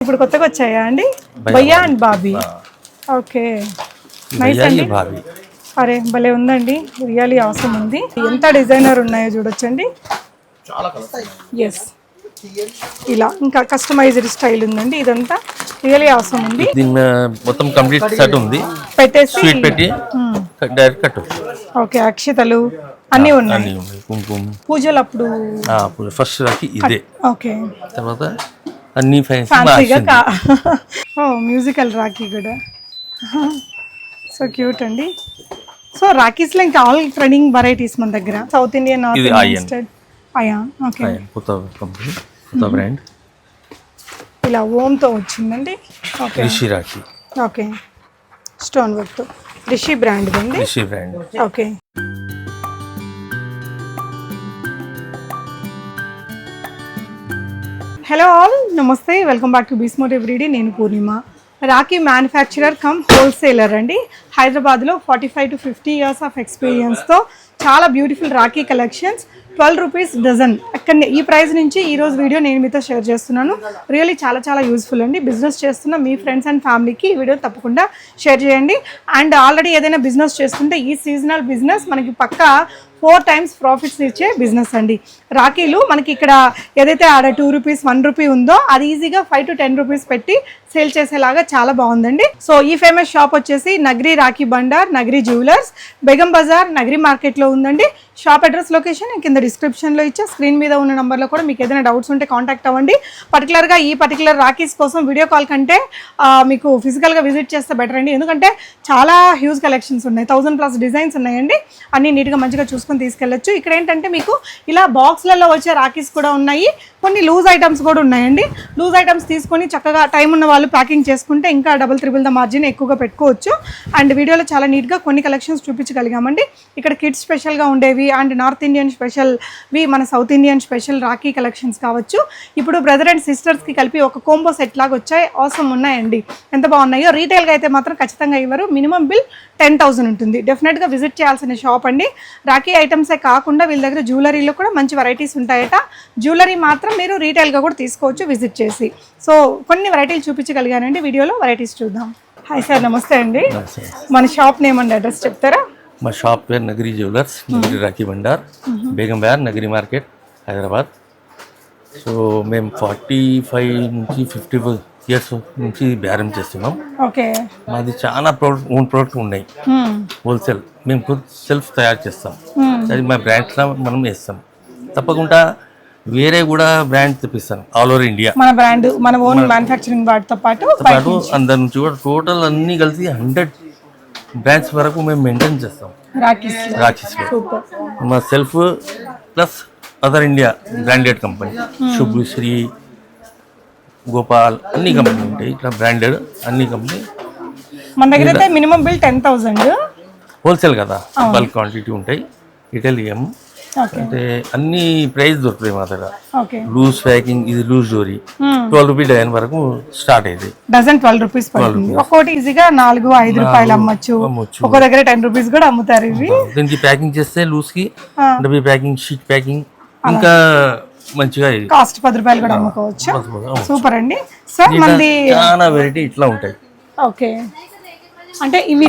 ఇప్పుడు కొత్తగా వచ్చాయా అండి? భయ్యా అండ్ బాబీ. ఓకే, నైస్ అండి. అరే భలే ఉందండి, రియల్లీ అవసరం ఉంది. ఎంత డిజైనర్ ఉన్నాయో చూడొచ్చండి. ఎస్, ఇలా ఇంకా కస్టమైజ్డ్ స్టైల్ ఉందండి. ఇదంతా రియల్లీ అవసరం ఉంది. మొత్తం కంప్లీట్ సెట్ ఉంది, పెట్టేసి స్వీట్ పెట్టి డైరెక్ట్ కట్టొచ్చు. ఓకే, అక్షతలు అన్నీ ఉన్నాయి. కుంకుమ పూజలు అప్పుడు ఫస్ట్ రాకి ఇదే. ఓకే, తర్వాత అన్ని ఫ్యాన్సీగా ఓ మ్యూజికల్ రాఖీ కూడా. సో క్యూట్ అండి. సో రాఖీస్లో ఇంకా ఆల్ ట్రెండింగ్ వెరైటీస్ మన దగ్గర. South Indian, north Indian style. అయ్యా, ఓకే, కొత్త బ్రాండ్. ఇలా ఓమ్తో వచ్చిందండి. Okay, Rishi rakhi. Okay, stone వర్క్తో రిషి బ్రాండ్ అండి. Rishi brand. Okay, hello all, namaste, welcome back to బీస్మోట్ ఎవ్రీడే. నేను Purnima, rakhi manufacturer cum wholesaler అండి. హైదరాబాద్లో 45 to 50 ఇయర్స్ ఆఫ్ ఎక్స్పీరియన్స్తో చాలా beautiful rakhi collections 12 rupees dozen. అక్కడ ఈ ప్రైస్ నుంచి ఈరోజు వీడియో నేను మీతో షేర్ చేస్తున్నాను. రియల్లీ చాలా యూస్ఫుల్ అండి. బిజినెస్ చేస్తున్న మీ ఫ్రెండ్స్ అండ్ ఫ్యామిలీకి ఈ వీడియో తప్పకుండా షేర్ చేయండి. అండ్ ఆల్రెడీ ఏదైనా బిజినెస్ చేస్తుంటే ఈ సీజనల్ బిజినెస్ మనకి పక్కా 4 times ప్రాఫిట్స్ ఇచ్చే బిజినెస్ అండి. రాఖీలు మనకి ఇక్కడ ఏదైతే ఆడ 2 రూపీస్ 1 రూపీ ఉందో అది ఈజీగా 5 to 10 రూపీస్ పెట్టి సేల్ చేసేలాగా చాలా బాగుందండి. సో ఈ ఫేమస్ షాప్ వచ్చేసి నగరి రాఖీ బండార్, నగరి జ్యువెలర్స్, బేగం బజార్, నగరి మార్కెట్లో ఉందండి. షాప్ అడ్రస్ లొకేషన్ కింద డిస్క్రిప్షన్లో ఇచ్చా, స్క్రీన్ మీద ఉన్న నెంబర్లో కూడా మీకు ఏదైనా డౌట్స్ ఉంటే కాంటాక్ట్ అవ్వండి. పర్టికులర్గా ఈ పర్టికులర్ రాఖీస్ కోసం వీడియో కాల్ కంటే మీకు ఫిజికల్గా విజిట్ చేస్తే బెటర్ అండి. ఎందుకంటే చాలా హ్యూజ్ కలెక్షన్స్ ఉన్నాయి, 1000+ డిజైన్స్ ఉన్నాయండి. అన్నీ నీట్గా మంచిగా చూసుకొని తీసుకెళ్ళచ్చు. ఇక్కడ ఏంటంటే మీకు ఇలా బాక్స్లలో వచ్చే రాఖీస్ కూడా ఉన్నాయి, కొన్ని లూజ్ ఐటమ్స్ కూడా ఉన్నాయండి. లూజ్ ఐటమ్స్ తీసుకొని చక్కగా టైం ఉన్న వాళ్ళు ప్యాకింగ్ చేసుకుంటే ఇంకా డబుల్ త్రిబుల్ ద మార్జిన్ ఎక్కువగా పెట్టుకోవచ్చు. అండ్ వీడియోలో చాలా నీట్గా కొన్ని కలెక్షన్స్ చూపించగలిగామండి. ఇక్కడ కిడ్స్ స్పెషల్గా ఉండేవి అండ్ నార్త్ ఇండియన్ స్పెషల్వి, మన south Indian special Rakhi collections కావచ్చు. ఇప్పుడు బ్రదర్ అండ్ సిస్టర్స్కి కలిపి ఒక కోంబో సెట్ లాగా వచ్చాయి, అవసరం ఉన్నాయండి. ఎంత బాగున్నాయో. రీటైల్గా అయితే మాత్రం ఖచ్చితంగా ఇవ్వరు, మినిమం బిల్ 10,000 ఉంటుంది. డెఫినెట్గా విజిట్ చేయాల్సిన షాప్ అండి. రాఖీ ఐటమ్సే కాకుండా వీళ్ళ దగ్గర జ్యువెలరీలో కూడా మంచి వెరైటీస్ ఉంటాయట. జ్యువెలరీ మాత్రం మీరు రీటైల్గా కూడా తీసుకోవచ్చు విజిట్ చేసి. సో కొన్ని వెరైటీలు చూపించగలిగానండి. వీడియోలో వెరైటీస్ చూద్దాం. హాయ్ సార్, నమస్తే అండి. మన షాప్ నేమ్ అండ్ అడ్రస్ చెప్తారా? మా షాప్ పేరు Nagari jewellers, Nagari rakhi Bhandar, Begum Bazaar, Nagari market, Hyderabad. So మేము 45 నుంచి 50 ఇయర్స్ నుంచి బేరం చేస్తున్నాం. ఓకే, మాది చాలా ఓన్ ప్రోడక్ట్ ఉన్నాయి. హోల్సేల్ మేము సెల్ఫ్ తయారు చేస్తాం. అది మా బ్రాండ్లో మనం వేస్తాం. తప్పకుండా వేరే కూడా బ్రాండ్ తెప్పిస్తాను ఆల్ ఓవర్ ఇండియా. మన బ్రాండ్, మన ఓన్ మ్యానుఫ్యాక్చరింగ్ వాటితో పాటు అందరి నుంచి కూడా టోటల్ అన్ని కలిసి 100 బ్రాండ్స్ వరకు మేము మెయింటైన్ చేస్తాం రాఖీస్. మా self plus other India branded company, Subhashree, Gopal, అన్ని కంపెనీ ఉంటాయి. ఇట్లా బ్రాండెడ్ అన్ని కంపెనీ. మన దగ్గర అయితే మినిమం బిల్ 10,000. హోల్సేల్ కదా, బల్క్ క్వాంటిటీ ఉంటాయి. రిటైల్ ఇయ్యము. అంటే అన్ని ప్రైస్ దొరుకుతాయి మా దగ్గర. లూజ్ ప్యాకింగ్, ఇది లూజ్ జోరీ 12 రూపీ డజన్ వరకు స్టార్ట్ అయింది. డజన్ 12 రూపీస్ పడుతుంది. ఒక్కోటి ఈజీగా 4-5 రూపాయలు అమ్మచ్చు. ఒక్కో దగ్గర 10 రూపీస్ కూడా అమ్ముతారు ఇవి. దీనికి ప్యాకింగ్ చేస్తే లూజ్ కి డబ్బీ ప్యాకింగ్, షీట్ ప్యాకింగ్ ఇంకా మంచిగా కాస్ట్ 10 రూపాయలు కూడా అమ్ముకోవచ్చు. సూపర్ అండి. సార్ మనది చాలా వెరైటీ ఇట్లా ఉంటాయి. ఓకే, అంటే ఇవి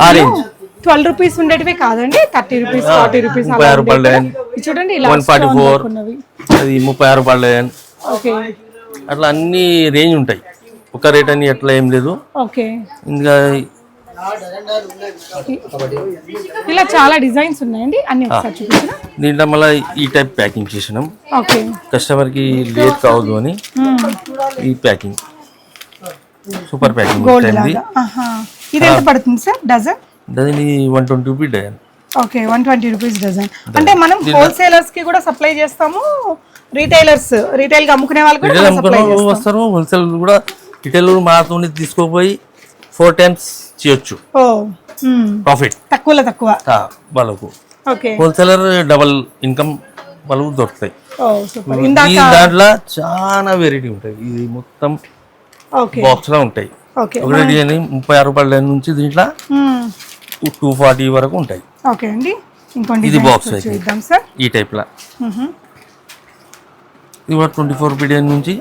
12 రూపీస్ ఉండేటివి కాదండి, 30 రూపీస్, 40 రూపీస్, 30 రూపాయలు చూడండి. ఇలా 144, అది 36 రూపాయలు. ఓకే, అట్లా అన్ని రేంజ్ ఉంటాయి. ఒక రేట్ అని ఎట్లా ఏం లేదు. ఓకే, ఇంకా ఇలా చాలా డిజైన్స్ ఉన్నాయండి. అన్ని ఒకసారి చూపించరా? దీంట్లో మళ్ళీ ఈ టైప్ ప్యాకింగ్ చేసినాం. ఓకే, కస్టమర్ కి లేట్ కావద్దు అని ఈ ప్యాకింగ్ సూపర్ ప్యాకింగ్. ఇది ఎంత పడుతుంది sir dozen? Dozen 120 rupee dozen. Okay, 120 rupees dozen. అంటే మనం హోల్సేలర్స్ కి కూడా సప్లై చేస్తాము, రీటైల్ గా అమ్ముకునే వాళ్ళు కూడా వస్తారు. హోల్సేల్ కూడా రిటైల్ మాతో తీసుకోపోయి 4 times చేయొచ్చు ప్రాఫిట్, తక్కువ వాళ్ళకు. హోల్సేలర్ డబల్ ఇన్కమ్ వాళ్ళకు దొరుకుతాయి. దాంట్లో చాలా వెరైటీ ఉంటాయి. ఇది మొత్తం బాక్స్ లో ఉంటాయి. ఒకటి డిజైన్ 36 రూపాయల నుంచి దీంట్లో 240 వరకు ఉంటాయి. ఇది బాక్స్ ఈ టైప్ లా. ఇది 24 రూపీ డిజైన్ నుంచి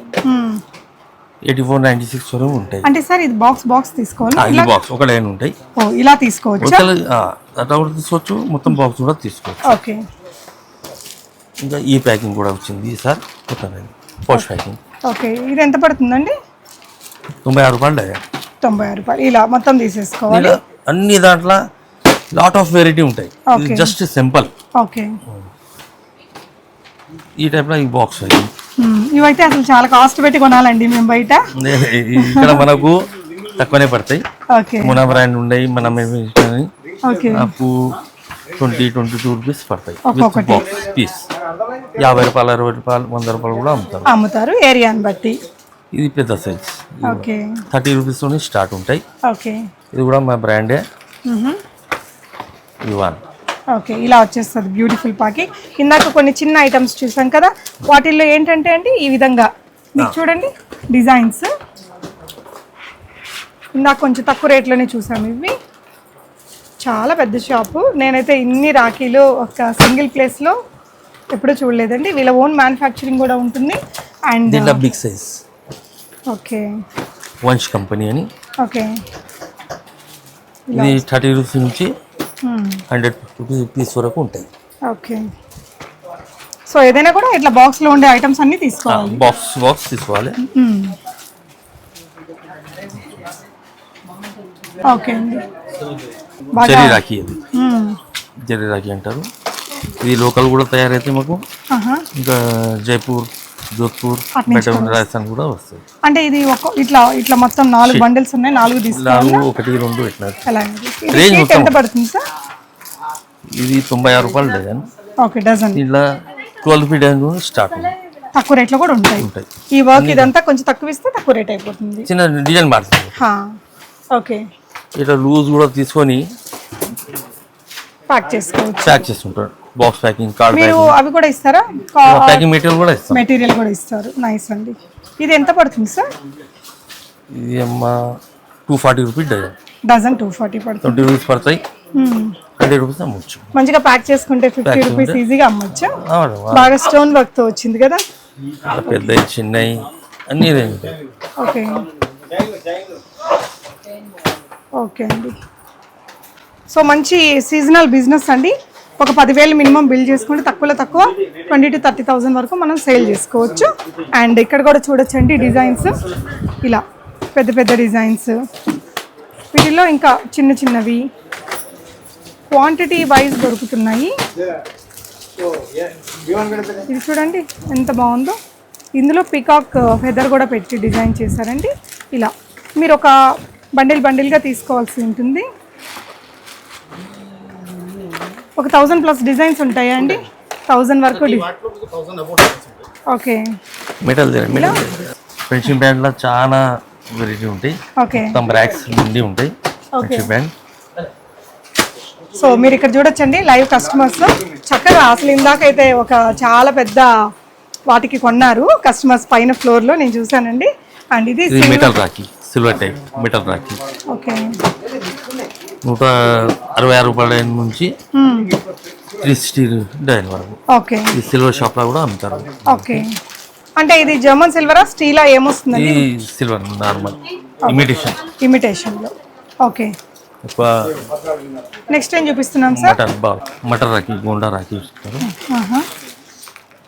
84-96 వరకు ఉంటాయి. అంటే సార్ ఇది బాక్స్ తీసుకోవాలి, ఈ బాక్స్ ఒక లైన్ ఉంటాయి. ఓ ఇలా తీసుకోవచ్చు, అట్లా కూడా తీసుకోవచ్చు, మొత్తం బాక్స్ కూడా తీసుకోవచ్చు. ఓకే. ఇంకా ఈ ప్యాకింగ్ కూడా వచ్చింది సార్, కొత్త పోస్ట్ ప్యాకింగ్. ఓకే, ఇది ఎంత పడుతుందండి? 96 రూపాయలు. 96 రూపాయలు. ఇలా మొత్తం తీసేసుకోవాలి. ఇలా అన్ని దాంట్లో లాట్ ఆఫ్ వెరైటీ ఉంటాయి, జస్ట్ సింపుల్. ఓకే, ఈ టైప్లో ఈ బాక్స్ ఇవైతే అసలు చాలా కాస్ట్ పెట్టి కొనాలండి మేము బయట. ఇక్కడ మనకు తక్కువనే పడతాయి. ఓకే, మన బ్రాండ్ ఉన్నాయి, మనం ఓకే, నాకు 20-22 రూపీస్ పడతాయి ఒక్కొక్కటి పీస్. 50 రూపాయలు, 60 రూపాయలు, 100 రూపాయలు కూడా అమ్ముతారు ఏరియాని బట్టి. ఇది పెద్ద సైజ్, ఓకే, 30 రూపీస్తోనే స్టార్ట్ ఉంటాయి. ఓకే, ఇది కూడా మా బ్రాండే. ఇవాన్. ఓకే, ఇలా వచ్చేస్తుంది బ్యూటిఫుల్ ప్యాకింగ్. ఇందాక కొన్ని చిన్న ఐటమ్స్ చూసాం కదా, వాటిల్లో ఏంటంటే అండి ఈ విధంగా మీకు చూడండి డిజైన్స్. ఇందాక కొంచెం తక్కువ రేట్లోనే చూసాము. ఇవి చాలా పెద్ద షాపు, నేనైతే ఇన్ని రాఖీలు ఒక సింగిల్ ప్లేస్లో ఎప్పుడూ చూడలేదండి. వీళ్ళ ఓన్ మ్యానుఫ్యాక్చరింగ్ కూడా ఉంటుంది. And big size. Okay, Vansh company అని. ఓకే, ఇది 30 రూపీస్ నుంచి 100 రూపీస్ వరకు ఉంటాయి. ఓకే, సో ఏదైనా కూడా ఇట్లా బాక్స్లో ఉండే ఐటమ్స్ అన్నీ తీసుకోవాలి. బాక్స్ తీసుకోవాలి. ఓకే అండి, జరీ రాఖీ. అది జరీ రాఖీ అంటారు. ఇది లోకల్ కూడా తయారైతే మాకు ఇంకా జైపూర్, జోధ్పూర్, రాజస్థాన్ కూడా వస్తుంది. అంటే ఇది ఇట్లా మొత్తం 4 బండిల్స్ ఉన్నాయి, 4 తీసుకోవాలి. 1, 2 ఇట్లా. రేంజ్ ఎంత పడుతుంది సార్? ఇది 96 రూపాయలు డజన్. Okay, dozen. ఇలా 12 ఫీట్ స్టార్ట్. తక్కువ రేట్లో కూడా ఉంటాయి. ఈ వర్క్ ఇదంతా కొంచెం తక్కువ ఇస్తే తక్కువ రేట్ అయిపోతుంది. చిన్న డిజైన్ మారుతుంది. ఓకే, ఇట్లా లూజ్ కూడా తీసుకొని ప్యాక్ చేసుకోవచ్చు. ప్యాక్ చేస్తుంటారు. బాక్స్ ప్యాకింగ్, కార్డ్ మీరు అవి కూడా ఇస్తారా? ప్యాకింగ్ మెటీరియల్ కూడా ఇస్తారు. నైస్ అండి. ఇది ఎంత పడుతుంది సార్? ఇది అమ్మా 240 రూపీస్ డజన్. డజన్ 240 పడుతుంది. 20 రూపీస్ పడతాయి. 100 రూపీస్ అమ్మొచ్చు. మంచిగా ప్యాక్ చేసుకుంటే 50 రూపీస్ ఈజీగా అమ్మొచ్చు. బాగా స్టోన్ వర్క్ తో వచ్చింది కదా. పెద్దవి, చిన్నవి అన్ని రేంజ్. ఓకే, ఓకే అండి. సో మంచి సీజనల్ బిజినెస్ అండి. ఒక 10,000 మినిమం బిల్ చేసుకుంటే తక్కువ 20,000 to 30,000 వరకు మనం సేల్ చేసుకోవచ్చు. అండ్ ఇక్కడ కూడా చూడొచ్చండి డిజైన్స్, ఇలా పెద్ద డిజైన్స్. వీటిలో ఇంకా చిన్నవి క్వాంటిటీ వైజ్ దొరుకుతున్నాయి. ఇది చూడండి ఎంత బాగుందో. ఇందులో పికాక్ ఫెదర్ కూడా పెట్టి డిజైన్ చేశారండి. ఇలా మీరు ఒక బండిల్గా తీసుకోవాల్సి ఉంటుంది. ఒక 1000+ డిజైన్స్ ఉంటాయా అండి? 1000 వరకు. ఓకే, మెటల్ ఫ్రెండ్షిప్ బ్యాండ్ లో చాలా వెరైటీ ఉంటాయి. ఓకే, మొత్తం ర్యాక్స్ నిండి ఉంటాయి ఫ్రెండ్షిప్ బ్యాండ్. సో మీరు ఇక్కడ చూడొచ్చండి లైవ్ కస్టమర్స్ చక్కగా. అసలు ఇందాకైతే ఒక చాలా పెద్ద వాటికి కొన్నారు కస్టమర్స్ పైన ఫ్లోర్ లో, నేను చూసానండి. అండ్ ఇది metal Rakhi, silver type metal Rakhi. Okay, 166 రూపాయల నుంచి 360 డైన్ వరకు. ఓకే, ఈ సిల్వర్ షాప్ లో కూడా అమ్ముతారు. ఓకే, అంటే ఇది జర్మన్ సిల్వరా స్టీలా ఏమొస్తుంది? ఈ సిల్వర్ నార్మల్ ఇమిటేషన్ లో. ఓకే, నెక్స్ట్ ఏం చూపిస్తున్నాం సార్? మటర్ రాఖీ, గోండా రాఖీ ఇస్తారు.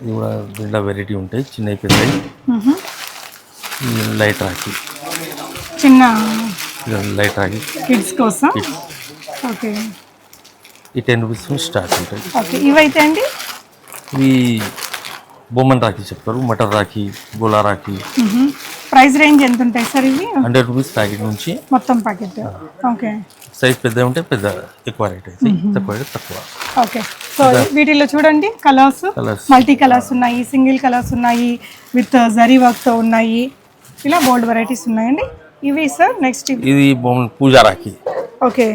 ఇది కూడా దీంట్లో వెరైటీ ఉంటాయి, చిన్నవి పెద్దవి. లైట్ రాఖీ, చిన్న లైట్ రాఖీ కిడ్స్ కోసం. ఓకే, ఈ 10 రూపీస్ స్టార్ట్ ఉంటాయి. ఓకే, ఇవైతే అండి ఇవి బొమ్మన్ రాఖీ చెప్తారు, మటర్ రాఖీ, గోలా రాఖీ. ప్రైస్ రేంజ్ ఎంత ఉంటాయి సార్ ఇవి? 100 రూపీస్ ప్యాకెట్ నుంచి మొత్తం ప్యాకెట్. ఓకే, సైజ్ పెద్ద ఉంటే పెద్ద, ఎక్కువ రేట్ అయితే తక్కువ రేట్ తక్కువ. ఓకే, సో వీటిలో చూడండి కలర్స్ మల్టీ కలర్స్ ఉన్నాయి, సింగిల్ కలర్స్ ఉన్నాయి, విత్ జరీ వర్క్తో ఉన్నాయి. ఇలా బోల్డ్ వెరైటీస్ ఉన్నాయండి. ఇవి సార్ నెక్స్ట్ ఇది Puja rakhi. Okay,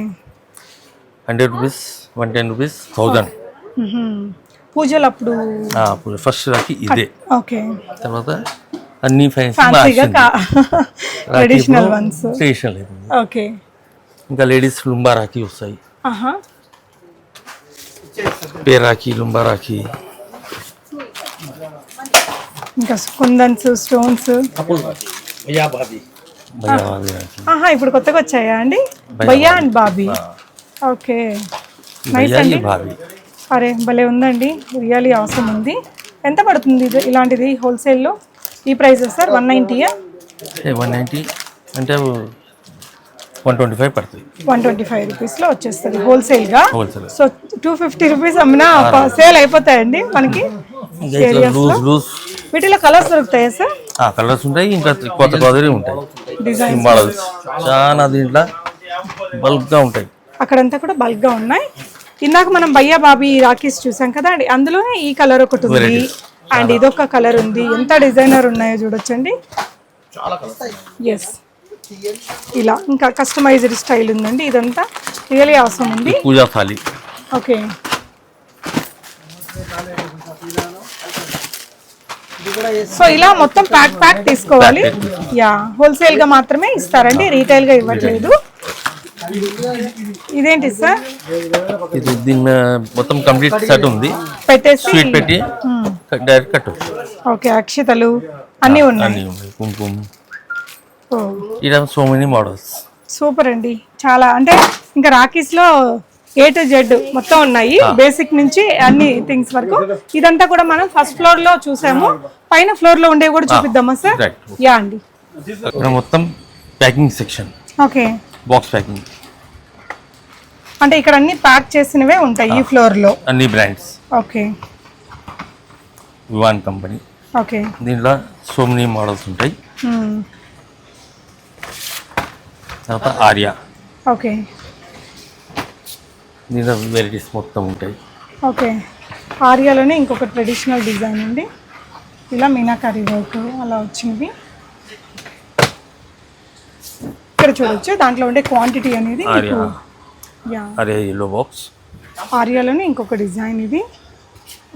100 rupees, 110 rupees, 1000. పూజలు అప్పుడు ఫస్ట్ రాఖీ ఇదే. ఓకే, తర్వాత అన్ని ట్రెడిషనల్ వన్స్. ఓకే, ఇంకా లేడీస్ లుంబా రాఖీ వస్తాయి. పేర్ రాఖీ, లుంబా రాఖీ, ఇంకా కుందన్స్, స్టోన్స్. భయ్యా భాబీ రాఖీ. ఆహా, ఇప్పుడు కొత్తగా వచ్చాయా అండి? భయ్యా అండ్ బాబీ. ఓకే, నైస్ భయ్యా అండి. భాబీ అరే భలే ఉందండి, రియల్లీ అవసరం ఉంది. ఎంత పడుతుంది ఇది ఇలాంటిది హోల్సేల్లో? ఈ ప్రైజెస్ సార్ 190యా? 190 అంటే 125 పడుతుంది 125 రూపీస్లో వచ్చేస్తుంది హోల్సేల్గా. హోల్సేల్. సో 250 రూపీస్ అమ్మినా సేల్ అయిపోతాయండి మనకి ఏరియాస్లో. లూజ్ వీటిలో కలర్స్ దొరుకుతాయా సార్? కలర్స్ ఉంటాయి, ఇంకా కొత్త కొత్తవి ఉంటాయి డిజైన్స్ మోడల్స్. చాలా దీంట్లో బల్క్గా ఉంటాయి. అక్కడంతా కూడా బల్క్గా ఉన్నాయి. ఇందాక మనం భయ్యా బాబీ రాఖీస్ చూసాం కదా అండి, అందులోనే ఈ కలర్ ఒకటి ఉంది అండ్ ఇదొక కలర్ ఉంది. ఎంత డిజైనర్ ఉన్నాయో చూడొచ్చండి. ఎస్, ఇలా ఇంకా కస్టమైజ్డ్ స్టైల్ ఉందండి. ఇదంతా రియల్లీ అవసరం ఉంది. పూజా థాలి. ఓకే, సో ఇలా మొత్తం ప్యాక్ తీసుకోవాలి. యా, హోల్సేల్ గా మాత్రమే ఇస్తారండి, రీటైల్ గా ఇవ్వట్లేదు. ఇదేంటి సార్? ఇది దీని మొత్తం కంప్లీట్ సెట్ ఉంది, పెట్టేసి స్వీట్ పెట్టి డైరెక్ట్ కట్టొచ్చు. ఓకే, అక్షతలు అన్నీ ఉన్నాయి. అన్నీ ఉన్నాయి, కుంకుమ. ఓ ఇలా సో మెనీ మోడల్స్. సూపర్ అండి, చాలా అంటే ఇంకా రాఖీస్ లో A to Z మొత్తం ఉన్నాయి, బేసిక్ నుంచి అన్ని థింగ్స్ వరకు. ఇదంతా కూడా మనం ఫస్ట్ ఫ్లోర్ లో చూసాము, పైన ఫ్లోర్ లో ఉండేవి కూడా చూపిద్దామా సార్? Right. యా అండి. ఇక్కడ మొత్తం packing section, okay, box packing. అంటే ఇక్కడ అన్ని ప్యాక్ చేసినవే ఉంటాయి ఈ ఫ్లోర్ లో. అన్ని brands, okay Vivaan company. Okay, దీంట్లో సో మెనీ మోడల్స్ ఉంటాయి. తర్వాత ఆర్యా, ఓకే దీంట్లో వెరైటీస్ మొత్తం ఉంటాయి. ఓకే, ఆర్యాలోనే ఇంకొక ట్రెడిషనల్ డిజైన్ అండి, ఇలా మీనాకారి వర్క్ అలా వచ్చినవి ఇక్కడ చూడొచ్చు. దాంట్లో ఉండే క్వాంటిటీ అనేది Arya, yeah, Arya yellow box. ఆర్యాలోనే ఇంకొక డిజైన్ ఇది.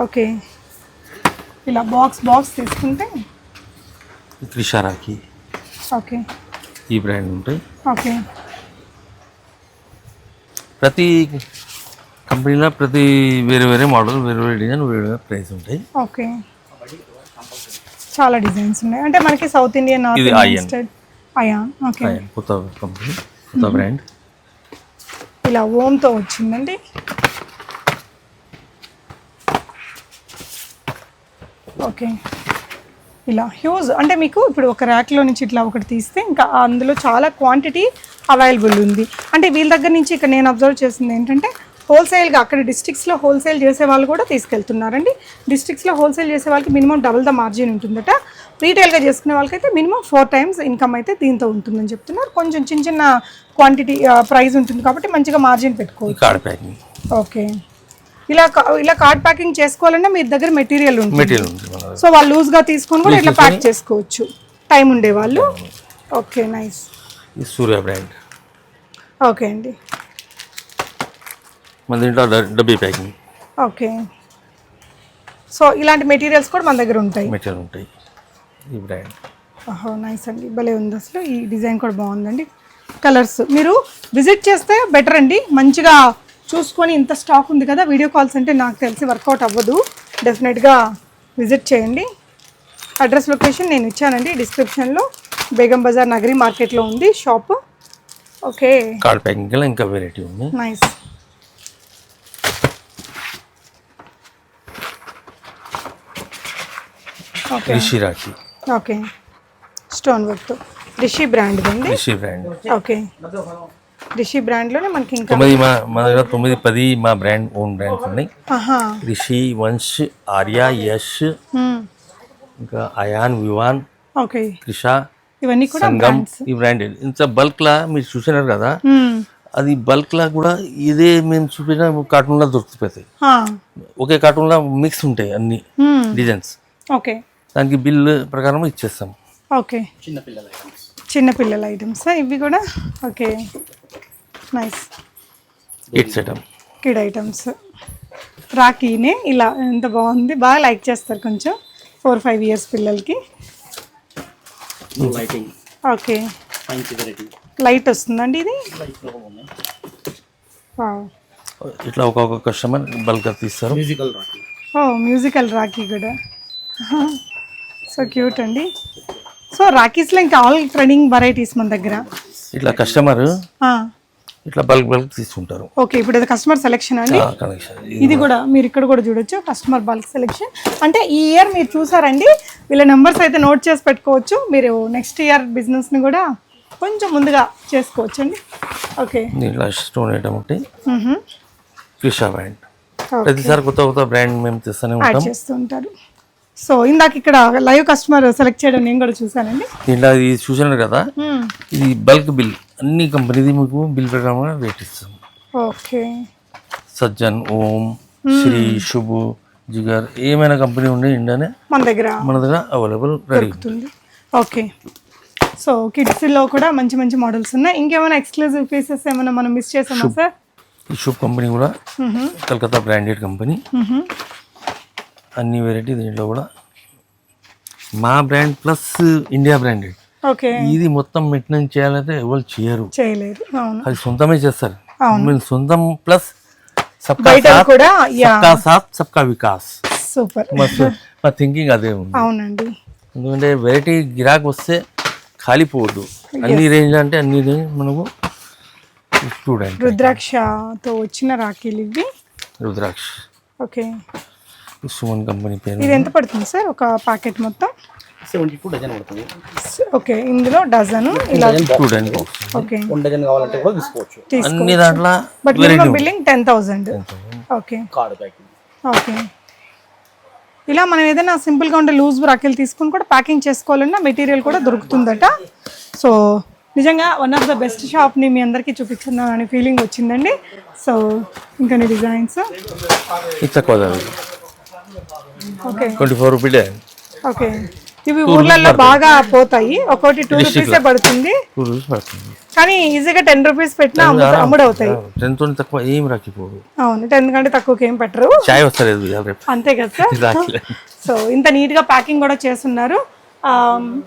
ఓకే, ఇలా బాక్స్ తీసుకుంటే త్రిషా రాఖీ, ఓకే ఈ బ్రాండ్ ఉంటాయి. ఓకే, ప్రతి కంపెనీలో ప్రతి వేరే వేరే మోడల్, వేరే వేరే డిజైన్, వేరే వేరే ప్రైస్ ఉంటాయి. ఓకే, చాలా డిజైన్స్ ఉన్నాయి. అంటే మనకి సౌత్ ఇండియన్, నార్త్ ఇది ఇండియన్ స్టైల్. అయా, ఓకే, కొత్త కంపెనీ, కొత్త బ్రాండ్. ఇలా ఓమ్తో వచ్చిందండి. ఓకే, ఇలా హ్యూజ్ అంటే మీకు ఇప్పుడు ఒక ర్యాక్లో నుంచి ఇట్లా ఒకటి తీస్తే ఇంకా అందులో చాలా క్వాంటిటీ అవైలబుల్ ఉంది. అంటే వీళ్ళ దగ్గర నుంచి ఇక్కడ నేను అబ్జర్వ్ చేసింది ఏంటంటే హోల్సేల్గా అక్కడ డిస్ట్రిక్ట్స్లో హోల్సేల్ చేసే వాళ్ళు కూడా తీసుకెళ్తున్నారండి. డిస్ట్రిక్ట్స్లో హోల్సేల్ చేసే వాళ్ళకి మినిమం డబుల్ ద మార్జిన్ ఉంటుందట. రీటైల్గా చేసుకునే వాళ్ళకైతే మినిమం 4 times ఇన్కమ్ అయితే దీంతో ఉంటుందని చెప్తున్నారు. కొంచెం చిన్న క్వాంటిటీ ప్రైస్ ఉంటుంది కాబట్టి మంచిగా మార్జిన్ పెట్టుకోవచ్చు. Card packing. ఓకే, ఇలా కార్డ్ ప్యాకింగ్ చేసుకోవాలన్నా మీ దగ్గర మెటీరియల్ ఉంటుంది. సో వాళ్ళు లూజ్గా తీసుకొని కూడా ఇట్లా ప్యాక్ చేసుకోవచ్చు, టైం ఉండేవాళ్ళు. Okay, nice. Surya brand. Okay అండి, మన దీంట్లో డబ్బీ ప్యాకింగ్. ఓకే, సో ఇలాంటి మెటీరియల్స్ కూడా మన దగ్గర ఉంటాయి. మెటీరియల్ ఉంటాయి, ఈ బ్రాండ్. ఓహో, నైస్ అండి, భలే ఉంది. అసలు ఈ డిజైన్ కూడా బాగుందండి. కలర్స్ మీరు విజిట్ చేస్తే బెటర్ అండి, మంచిగా చూసుకొని. ఇంత స్టాక్ ఉంది కదా, వీడియో కాల్స్ అంటే నాకు తెలిసి వర్కౌట్ అవ్వదు. డెఫినెట్గా విజిట్ చేయండి. అడ్రస్ లొకేషన్ నేను ఇచ్చానండి డిస్క్రిప్షన్లో. బేగం బజార్ నగరి మార్కెట్లో ఉంది షాప్. ఓకే, కార్డ్ ప్యాకింగ్ ఇంకా వెరైటీ ఉంది. Nice. Okay, Rishi rakhi. Okay, stone work Rishi brand అండి. రిషి బ్రాండ్. ఓకే, రిషి బ్రాండ్లోనే మనకి ఇంకా 9 మా దగ్గర 9, 10 మా బ్రాండ్ ఓన్ బ్రాండ్స్ ఉన్నాయి. ఆహా, రిషి, వంశ్, ఆర్యా, యష్, ఇంకా అయాన్, వివాన్, ఓకే, త్రిషా, ఇవన్నీ కూడా సంగం. ఈ బ్రాండెడ్ ఇంత బల్క్లా మీరు చూసినారు కదా, అది బల్క్లా కూడా ఇదే మేము చూపించిన కార్టూన్లో దొరికిపోతాయి. ఒకే కార్టూన్లో మిక్స్ ఉంటాయి అన్ని డిజైన్స్. ఓకే, దానికి బిల్ ప్రకారం ఇచ్చేస్తాం. ఓకే, చిన్నపిల్లల ఐటమ్స్ ఇవి కూడా. Okay, nice. Kids item, kid items. రాఖీనే ఇలా ఎంత బాగుంది, బాగా లైక్ చేస్తారు కొంచెం 4-5 years పిల్లలకి. ఓకే, లైట్ వస్తుందండి ఇది. ఇట్లా ఒక్కొక్క కస్టమర్ బల్క్గా తీస్తారు. ఓ, మ్యూజికల్ రాఖీ కూడా. సో క్యూట్ అండి. సో రాఖీస్లో ఇంకా ఆల్ ట్రెండింగ్ వెరైటీస్ మన దగ్గర. ఇట్లా కస్టమర్ ఇట్లా బల్క్ తీసుకుంటారు. ఓకే, ఇప్పుడు ఇది కస్టమర్ సెలెక్షన్ అండి. కలెక్షన్ ఇది కూడా మీరు ఇక్కడ కూడా చూడొచ్చు, కస్టమర్ బల్క్ సెలెక్షన్. అంటే ఈ ఇయర్ మీరు చూసారండి, వీళ్ళ నెంబర్స్ అయితే నోట్ చేసి పెట్టుకోవచ్చు. మీరు నెక్స్ట్ ఇయర్ బిజినెస్ని కూడా కొంచెం ముందుగా చేసుకోవచ్చు అండి. ఓకే, ఇట్లా స్టోన్ ఐటమ్ ఒకటి ఫిషా బ్రాండ్. ప్రతిసారి కొత్త బ్రాండ్ మేము తెస్తూనే ఉంటాం, చేస్తూ ఉంటారు. సో ఇందాక ఇక్కడ లైవ్ కస్టమర్ సెలెక్ట్ చేయడం నేను కూడా చూసానండి. దీంట్లో ఇది చూసాను కదా, ఇది బల్క్ బిల్ అన్ని కంపెనీది మీకు బిల్ ప్రకారంగా రేట్ ఇస్తాం. ఓకే, సజ్జన్, ఓం, శ్రీ, శుభు, జిగర్ ఏమైనా కంపెనీ ఉండే ఇండియానే మన దగ్గర అవైలబుల్ రెడీ ఉంటుంది. ఓకే, సో కిడ్స్లో కూడా మంచి మంచి మోడల్స్ ఉన్నాయి. ఇంకేమైనా ఎక్స్క్లూజివ్ పీసెస్ ఏమైనా మనం మిస్ చేసామా సార్? ఈ శుభ్ కంపెనీ కూడా కలకత్తా బ్రాండెడ్ కంపెనీ, అన్ని వెరైటీ దీంట్లో కూడా మా brand plus India branded. Okay, ఇది మొత్తం మెయింటెనెన్స్ చేయాలంటే ఎవరు చేయలేరు, అది సొంతమే చేస్తారు. మీరు సొంతం ప్లస్ సబ్కా సాత్ సబ్కా వికాస్. సూపర్, మా థింకింగ్ అదే ఉంది. అవునండి, ఎందుకంటే వెరైటీ గిరాక్ వస్తే ఖాళీ పోవద్దు. అన్ని రేంజ్ అంటే అన్ని రేంజ్ మనకు స్టూడెంట్. రుద్రాక్షతో వచ్చిన రాఖీలు ఇవి. రుద్రాక్ష. ఓకే, సుమన్ కంపెనీ పేరు. ఇది ఎంత పడుతుంది సార్ ఒక ప్యాకెట్ మొత్తం? 72 డజన్ పడుతుంది. ఓకే, ఇందులో డజన్ ఇలా. స్టూడెంట్. ఓకే, 1 డజన్ కావాలంటే కూడా తీసుకోవచ్చు. అన్ని దాంట్లో but minimum billing 10,000. Okay, card packing. Okay, ఇలా మనం ఏదైనా సింపుల్గా ఉండే లూజ్ రాఖీలు తీసుకుని కూడా ప్యాకింగ్ చేసుకోవాలన్నా మెటీరియల్ కూడా దొరుకుతుందట. సో నిజంగా వన్ ఆఫ్ ద బెస్ట్ షాప్ని మీ అందరికీ చూపించున్నాను అనే ఫీలింగ్ వచ్చిందండి. సో ఇంకా డిజైన్స్ ఓకే 24 రూపీస్. ఓకే, ఇవి ఊర్లలో బాగా పోతాయి, ఒక్కోటి 2 రూపీసే పడుతుంది, కానీ ఈజీగా 10 రూపీస్ పెట్టినా అమ్ముడవుతాయి. 10 తోని తక్కువ ఏం రాకపోదు. అవును, 10 కంటే తక్కువకి ఏం పెట్టరు, చాయ్ వస్తలేదు అంతే కదా సార్. సో ఇంత నీట్ గా ప్యాకింగ్ కూడా చేస్తున్నారు.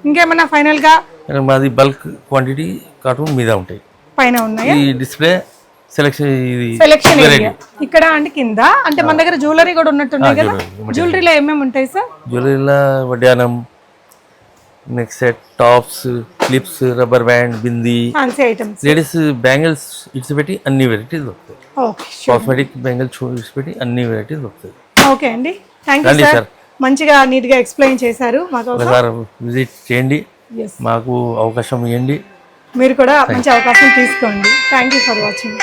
ఇంకేమైనా ఫైనల్ గా? మాది బల్క్ క్వాంటిటీ కార్టూన్ మీద ఉంటాయి, పైన ఉన్నాయి ఈ డిస్ప్లే సెలెక్షన్ ఏరియా ఇక్కడ అంటే కింద. అంటే మన దగ్గర జ్యువెలరీ కూడా ఉన్నట్టున్నాయి కదా, జ్యువెలరీలో ఏమేమి ఉంటాయి సార్? జ్యువెలరీలో వడ్డానం, neck set, tops, clips, rubber band, bindi, fancy items, ladies bangles it's పెట్టి అన్ని వెరైటీస్ దొరుకుతాయి. ఓకే, కాస్మెటిక్ బ్యాంగిల్స్ ఇట్స్ పెట్టి అన్ని వెరైటీస్ దొరుకుతాయి. ఓకే అండి, థ్యాంక్ యూ సార్, మంచిగా నీట్ గా ఎక్స్ప్లెయిన్ చేశారు. ఒకసారి విజిట్ చేయండి, మాకు అవకాశం ఇవ్వండి, మీరు కూడా మంచి అవకాశం తీసుకోండి. Thank you for watching.